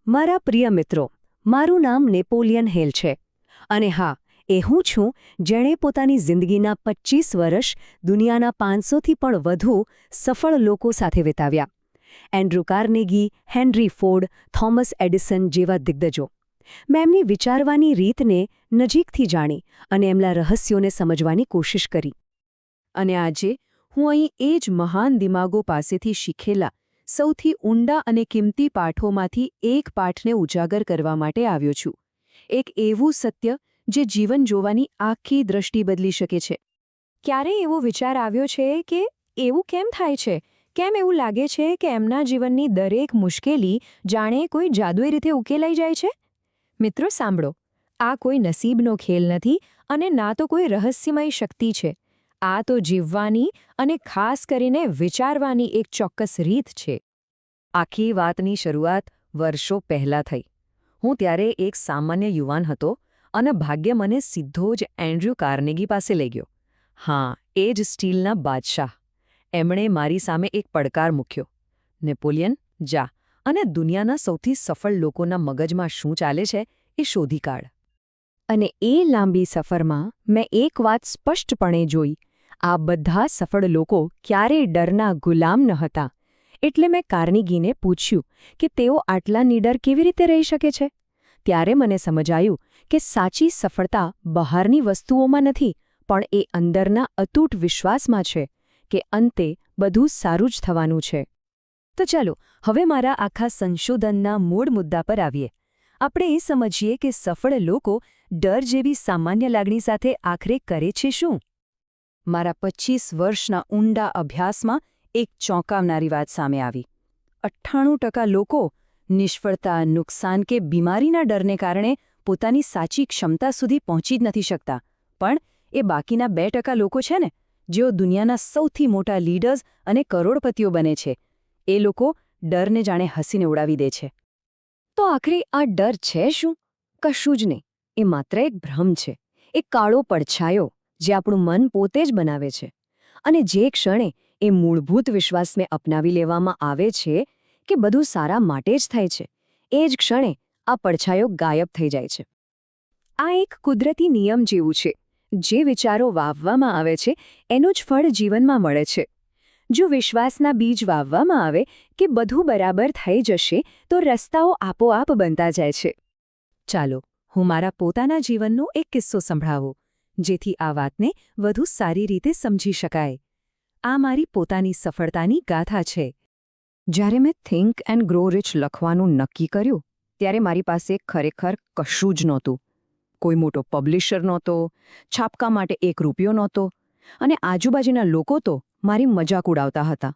મારા પ્રિય મિત્રો, મારું નામ નેપોલિયન હિલ છે અને હા, એ હું છું જેણે પોતાની જિંદગીના 25 વર્ષ દુનિયાના 500થી પણ વધુ સફળ લોકો સાથે વિતાવ્યા. Andrew Carnegie, Henry Ford, Thomas Edison જેવા દિગ્ગજો. મેં એમની વિચારવાની રીતને નજીકથી જાણી અને એમના રહસ્યોને સમજવાની કોશિશ કરી. અને આજે હું અહીં એ જ મહાન દિમાગો પાસેથી શીખેલા સૌથી ઊંડા અને કિંમતી પાઠોમાંથી એક પાઠને ઉજાગર કરવા માટે આવ્યો છું. એક એવું સત્ય જે જીવન જોવાની આખી દૃષ્ટિ બદલી શકે છે. ક્યારેય એવો વિચાર આવ્યો છે કે એવું કેમ થાય છે? કેમ એવું લાગે છે કે એમના જીવનની દરેક મુશ્કેલી જાણે કોઈ જાદુઈ રીતે ઉકેલાઈ જાય છે? મિત્રો સાંભળો, આ કોઈ નસીબનો ખેલ નથી અને ના તો કોઈ રહસ્યમય શક્તિ છે. આ તો જીવવાની અને ખાસ કરીને વિચારવાની એક ચોક્કસ રીત છે. આખી વાતની શરૂઆત વર્ષો પહેલાં થઈ. હું ત્યારે એક સામાન્ય યુવાન હતો અને ભાગ્ય મને સીધો જ એન્ડ્રુ કાર્નેગી પાસે લઈ ગયો. હા, એ જ સ્ટીલના બાદશાહ. એમણે મારી સામે એક પડકાર મૂક્યો. નેપોલિયન, જા અને દુનિયાના સૌથી સફળ લોકોના મગજમાં શું ચાલે છે એ શોધી કાઢ. અને એ લાંબી સફરમાં મેં એક વાત સ્પષ્ટપણે જોઈ. આ બધા સફળ લોકો ક્યારેય ડરના ગુલામ ન હતા. એટલે મેં કાર્નેગીને પૂછ્યું કે તેઓ આટલા નીડર કેવી રીતે રહી શકે છે? ત્યારે મને સમજાયું કે સાચી સફળતા બહારની વસ્તુઓમાં નથી, પણ એ અંદરના અતૂટ વિશ્વાસમાં છે કે અંતે બધું સારું જ થવાનું છે. તો ચાલો હવે મારા આખા સંશોધનના મૂળ મુદ્દા પર આવીએ. આપણે એ સમજીએ કે સફળ લોકો ડર જેવી સામાન્ય લાગણી સાથે આખરે કરે છે શું? મારા 25 વર્ષના ઊંડા અભ્યાસમાં એક ચોંકાવનારી વાત સામે આવી. 98% લોકો નિષ્ફળતા, નુકસાન કે બીમારીના ડરને કારણે પોતાની સાચી ક્ષમતા સુધી પહોંચી જ નથી શકતા. પણ એ બાકીના 2% લોકો છે ને, જેઓ દુનિયાના સૌથી મોટા લીડર્સ અને કરોડપતિઓ બને છે, એ લોકો ડરને જાણે હસીને ઉડાવી દે છે. તો આખરે આ ડર છે શું? કશું જ નહીં. એ માત્ર એક ભ્રમ છે, એક કાળો પડછાયો જે આપણું મન પોતે જ બનાવે છે. અને જે ક્ષણે એ મૂળભૂત વિશ્વાસને અપનાવી લેવામાં આવે છે કે બધું સારા માટે જ થાય છે, એ જ ક્ષણે આ પડછાયો ગાયબ થઈ જાય છે. આ એક કુદરતી નિયમ જેવું છે. જે વિચારો વાવવામાં આવે છે એનું જ ફળ જીવનમાં મળે છે. જો વિશ્વાસના બીજ વાવવામાં આવે કે બધું બરાબર થઈ જશે, તો રસ્તાઓ આપોઆપ બનતા જાય છે. ચાલો હું મારા પોતાના જીવનનો એક કિસ્સો સંભળાવું, જેથી આ વાતને વધુ સારી રીતે સમજી શકાય. આ મારી પોતાની સફળતાની ગાથા છે. જ્યારે મેં થિંક એન્ડ ગ્રો રિચ લખવાનું નક્કી કર્યું, ત્યારે મારી પાસે ખરેખર કશું જ નહોતું. કોઈ મોટો પબ્લિશર નહોતો, છાપકા માટે ₹1 નહોતો, અને આજુબાજુના લોકો તો મારી મજાક ઉડાવતા હતા.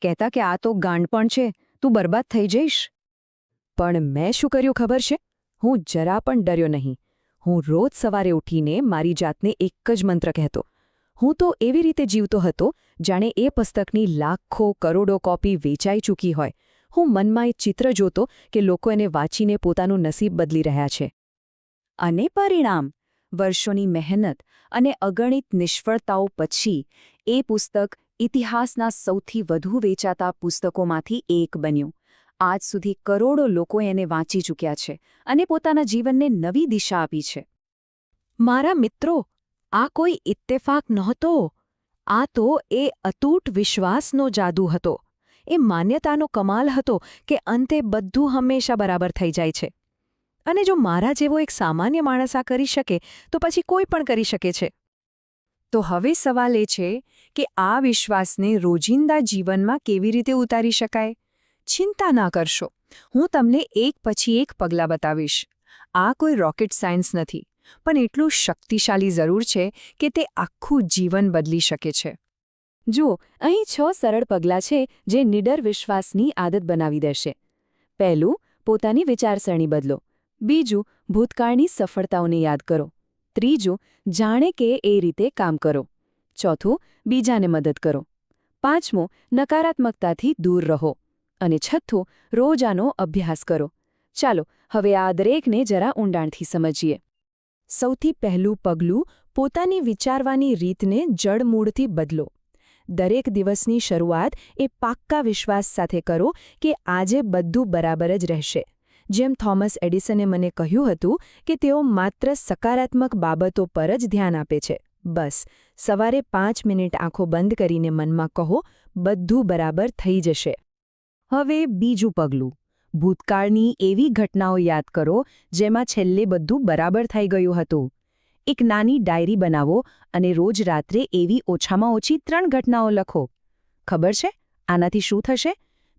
કહેતા કે આ તો ગાંડપણ છે, તું બરબાદ થઈ જઈશ. પણ મેં શું કર્યું ખબર છે? હું જરા પણ ડર્યો નહીં. હું રોજ સવારે ઉઠીને મારી જાતને એક જ મંત્ર કહેતો. હું તો એવી રીતે જીવતો હતો જાણે એ પુસ્તકની લાખો કરોડો કોપી વેચાઈ ચૂકી હોય. હું મનમાં એક ચિત્ર જોતો કે લોકો એને વાંચીને પોતાનું નસીબ બદલી રહ્યા છે. અને પરિણામ? વર્ષોની મહેનત અને અગણિત નિષ્ફળતાઓ પછી એ પુસ્તક ઇતિહાસના સૌથી વધુ વેચાતા પુસ્તકોમાંથી એક બન્યું. આજ સુધી કરોડો લોકો એને વાંચી ચૂક્યા છે અને પોતાના જીવનને નવી દિશા આપી છે. મારા મિત્રો, આ કોઈ ઇત્તેફાક નહોતો. આ તો એ અતૂટ વિશ્વાસનો જાદુ હતો. એ માન્યતાનો કમાલ હતો કે અંતે બધું હંમેશા બરાબર થઈ જાય છે. અને જો મારા જેવો એક સામાન્ય માણસ આ કરી શકે, તો પછી કોઈ પણ કરી શકે છે. તો હવે સવાલ એ છે કે આ વિશ્વાસને રોજિંદા જીવનમાં કેવી રીતે ઉતારી શકાય? ચિંતા ના કરશો, હું તમને એક પછી એક પગલાં બતાવીશ. આ કોઈ રોકેટ સાયન્સ નથી, પણ એટલું શક્તિશાળી જરૂર છે કે તે આખું જીવન બદલી શકે છે. જુઓ, અહીં 6 સરળ પગલાં છે જે નિડર વિશ્વાસની આદત બનાવી દેશે. પહેલું, પોતાની વિચારસરણી બદલો. બીજું, ભૂતકાળની સફળતાઓને યાદ કરો. ત્રીજું, જાણે કે એ રીતે કામ કરો. ચોથું, બીજાને મદદ કરો. પાંચમું, નકારાત્મકતાથી દૂર રહો. અને છઠ્ઠું, રોજ આનો અભ્યાસ કરો. ચાલો હવે આ દરેકને જરા ઊંડાણથી સમજીએ. સૌથી પહેલું પગલું, પોતાની વિચારવાની રીતને જડમૂળથી બદલો. દરેક દિવસની શરૂઆત એ પાક્કા વિશ્વાસ સાથે કરો કે આજે બધું બરાબર જ રહેશે. જેમ થોમસ એડિસને મને કહ્યું હતું કે તેઓ માત્ર સકારાત્મક બાબતો પર જ ધ્યાન આપે છે. બસ સવારે 5 મિનિટ આંખો બંધ કરીને મનમાં કહો, બધું બરાબર થઈ જશે. હવે બીજું પગલું, ભૂતકાળની એવી ઘટનાઓ યાદ કરો જેમાં છેલ્લે બધું બરાબર થઈ ગયું હતું. એક નાની ડાયરી બનાવો અને રોજ રાત્રે એવી ઓછામાં ઓછી 3 ઘટનાઓ લખો. ખબર છે આનાથી શું થશે?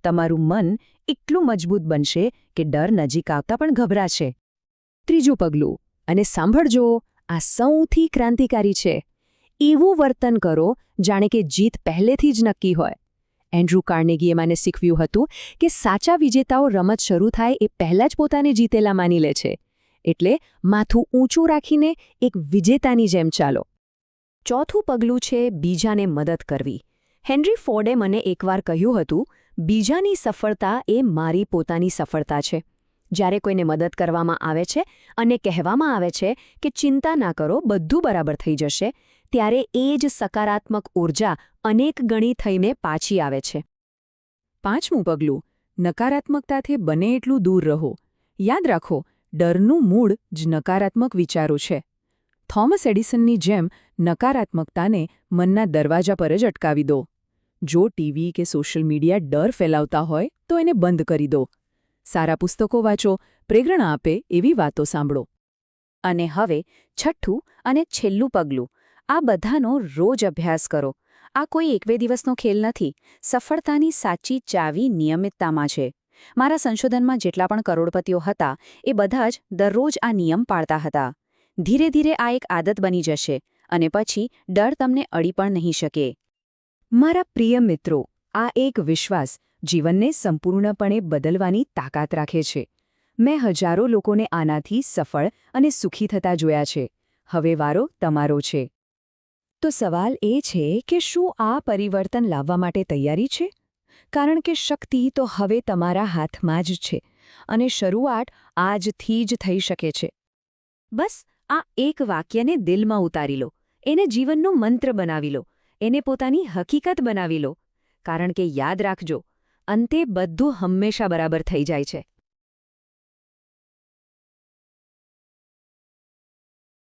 તમારું મન એટલું મજબૂત બનશે કે ડર નજીક આવતા પણ ગભરાશે. ત્રીજું પગલું, અને સાંભળજો, આ સૌથી ક્રાંતિકારી છે. એવું વર્તન કરો જાણે કે જીત પહેલેથી જ નક્કી હોય. એન્ડ્રુ કાર્નેગીએ મને શીખવ્યું હતું કે સાચા વિજેતાઓ રમત શરૂ થાય એ પહેલાં જ પોતાને જીતેલા માની લે છે. એટલે માથું ઊંચું રાખીને એક વિજેતાની જેમ ચાલો. ચોથું પગલું છે બીજાને મદદ કરવી. હેનરી ફોર્ડે મને એકવાર કહ્યું હતું, બીજાની સફળતા એ મારી પોતાની સફળતા છે. જ્યારે કોઈને મદદ કરવામાં આવે છે અને કહેવામાં આવે છે કે ચિંતા ના કરો, બધું બરાબર થઈ જશે, ત્યારે એ જ સકારાત્મક ઊર્જા અનેક ગણી થઈને પાછી આવે છે. પાંચમું પગલું, નકારાત્મકતાથી બને એટલું દૂર રહો. યાદ રાખો, ડરનું મૂળ જ નકારાત્મક વિચારો છે. થોમસ એડિસનની જેમ નકારાત્મકતાને મનના દરવાજા પર જ અટકાવી દો. જો ટીવી કે સોશિયલ મીડિયા ડર ફેલાવતા હોય તો એને બંધ કરી દો. સારા પુસ્તકો વાંચો, પ્રેરણા આપે એવી વાતો સાંભળો. અને હવે છઠ્ઠું અને છેલ્લું પગલું, આ બધાનો રોજ અભ્યાસ કરો. આ કોઈ 1-2 દિવસનો ખેલ નથી. સફળતાની સાચી ચાવી નિયમિતતામાં છે. મારા સંશોધનમાં જેટલા પણ કરોડપતિઓ હતા એ બધા જ દરરોજ આ નિયમ પાળતા હતા. ધીરે ધીરે આ એક આદત બની જશે અને પછી ડર તમને અડી પણ નહીં શકે. મારા પ્રિય મિત્રો, આ એક વિશ્વાસ જીવનને સંપૂર્ણપણે બદલવાની તાકાત રાખે છે. મેં હજારો લોકોને આનાથી સફળ અને સુખી થતા જોયા છે. હવે વારો તમારો છે. તો સવાલ એ છે કે શું આ પરિવર્તન લાવવા માટે તૈયારી છે? કારણ કે શક્તિ તો હવે તમારા હાથમાં જ છે અને શરૂઆત આજથી જ થઈ શકે છે. બસ આ એક વાક્યને દિલમાં ઉતારી લો, એને જીવનનો મંત્ર બનાવી લો, એને પોતાની હકીકત બનાવી લો. કારણ કે યાદ રાખજો, અંતે બધું હંમેશા બરાબર થઈ જાય છે.